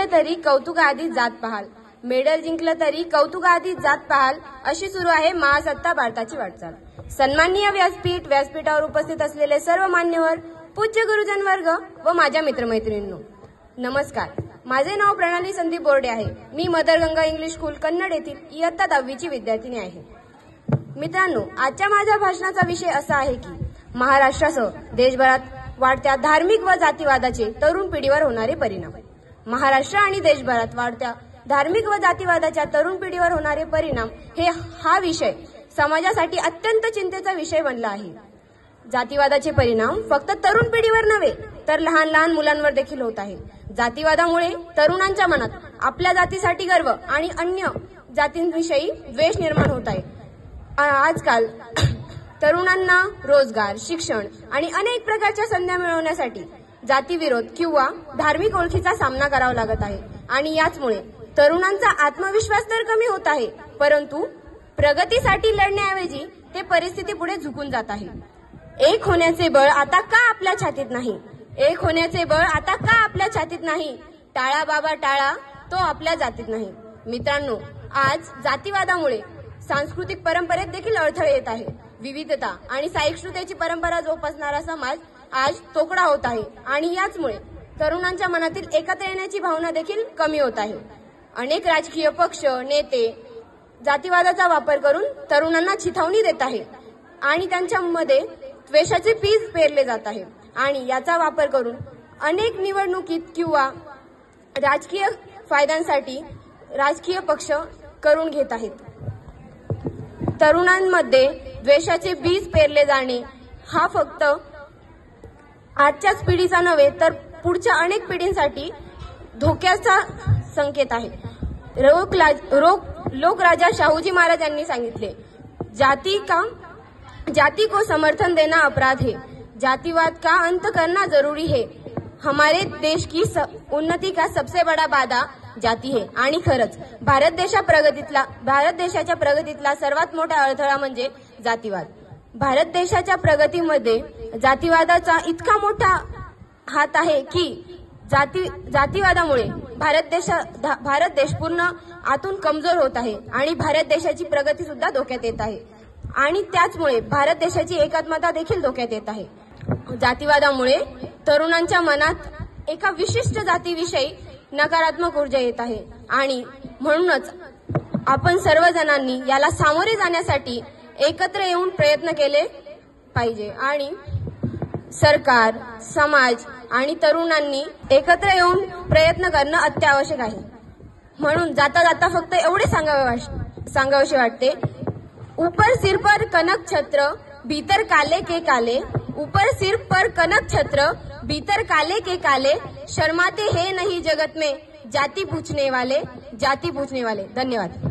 जिंकले तरी कौतुकाआधी जात पाहाल, मेडल जिंकलं तरी कौतुकाआधी जात पाहाल, अशी सुरू आहे महासत्ता भारताची वाटचाल। सन्माननीय व्यासपीठावर उपस्थित असलेले सर्व मान्यवर, पूज्य गुरुजन वर्ग व माझ्या मित्रमैत्रिणींनो, नमस्कार। माझे नाव प्रणाली संदीप बोर्डे आहे। मी mother Ganga English school Kannad येथील इयत्ता 10वीची विद्यार्थिनी आहे। मित्रांनो, आजच्या माझ्या भाषणाचा विषय असा आहे की महाराष्ट्रासह देशभरात वाढत्या धार्मिक व जातीवादाचे तरुण पिढीवर होणारे परिणाम। महाराष्ट्र आणि देशभरात वाढत्या धार्मिक व जातीवादाच्या तरुण पिढीवर होणारे परिणाम हा विषय समाजासाठी अत्यंत चिंतेचा विषय बनला आहे। जातीवादाचे परिणाम फक्त तरुण पिढीवर नव्हे तर लहान लहान मुलांवर देखील होत आहे। जातीवादामुळे तरुणांच्या मनात आपल्या जातीसाठी गर्व आणि अन्य जातींविषयी द्वेष निर्माण होत आहे। आजकाल तरुणांना रोजगार, शिक्षण आणि अनेक प्रकारच्या संधी मिळवण्यासाठी जातीविरोध किंवा धार्मिक ओळखीचा सामना करावा लागत आहे आणि याचमुळे तरुणांचा आत्मविश्वास तर कमी होत आहे, परंतु प्रगतीसाठी लढण्याऐवजी ते परिस्थिती पुढे झुकून जात आहे। एक होण्याचे बळ आता का आपल्या छातीत नाही? एक होण्याचे बळ आता का आपल्या छातीत नाही? टाळा बाबा टाळा, तो आपल्या जातीत नाही। मित्रांनो, आज जातीवादामुळे सांस्कृतिक परंपरेत देखील अडथळे येत आहे। विविधता आणि सहिष्णुतेची परंपरा जोपासणारा समाज आज तोकडा होत आहे आणि याचमुळे तरुणांच्या मनातील एकत्र येण्याची भावना देखील कमी होत आहे। अनेक राजकीय पक्ष, नेते जातीवादाचा वापर करून तरुणांना चिथावणी देत आहेत आणि त्यांच्यामध्ये द्वेषाचे बीज पेरले जात आहे आणि याचा वापर करून अनेक निवडणुकीत किंवा राजकीय फायद्यांसाठी राजकीय पक्ष करून घेत आहेत। तरुणांमध्ये द्वेषाचे बीज पेरले जाणे हा फक्त आजच्याच पिढीचा नव्हे तर पुढच्या अनेक पिढींसाठी धोक्याचा संकेत आहे। लोकराजा शाहूजी महाराज यांनी सांगितले, जाति को समर्थन देना अपराध है, जातिवाद का अंत करना जरूरी है। हमारे देश की उन्नति का सबसे बड़ा बाधा जाती है। आणि खरंच भारत देशाच्या प्रगतीतला सर्वात मोठा अडथळा म्हणजे जातीवाद। भारत देशाच्या प्रगतीमध्ये जातीवादाचा इतका मोठा हात आहे की जातीवादामुळे भारत देश पूर्ण आतून कमजोर होत आहे आणि भारत देशाची प्रगती सुद्धा धोक्यात येत आहे आणि त्याचमुळे भारत देशाची एकात्मता देखील धोक्यात येत आहे। जातीवादामुळे तरुणांच्या मनात एका विशिष्ट जातीविषयी नकारात्मक ऊर्जा येत आहे आणि म्हणूनच आपण सर्वजणांनी याला सामोरे जाण्यासाठी एकत्र येऊन प्रयत्न केले पाहिजे आणि सरकार, समाज आणि तरुणांनी एकत्र येऊन प्रयत्न करणं अत्यावश्यक आहे। म्हणून जाता जाता फक्त एवढे सांगावेसे वाटते, ऊपर सिर पर कनक छत्र, भीतर काले के काले, ऊपर सिर पर कनक छत्र, भीतर काले के काले, शर्माते हैं नहीं जगत में जाति पूछने वाले। धन्यवाद।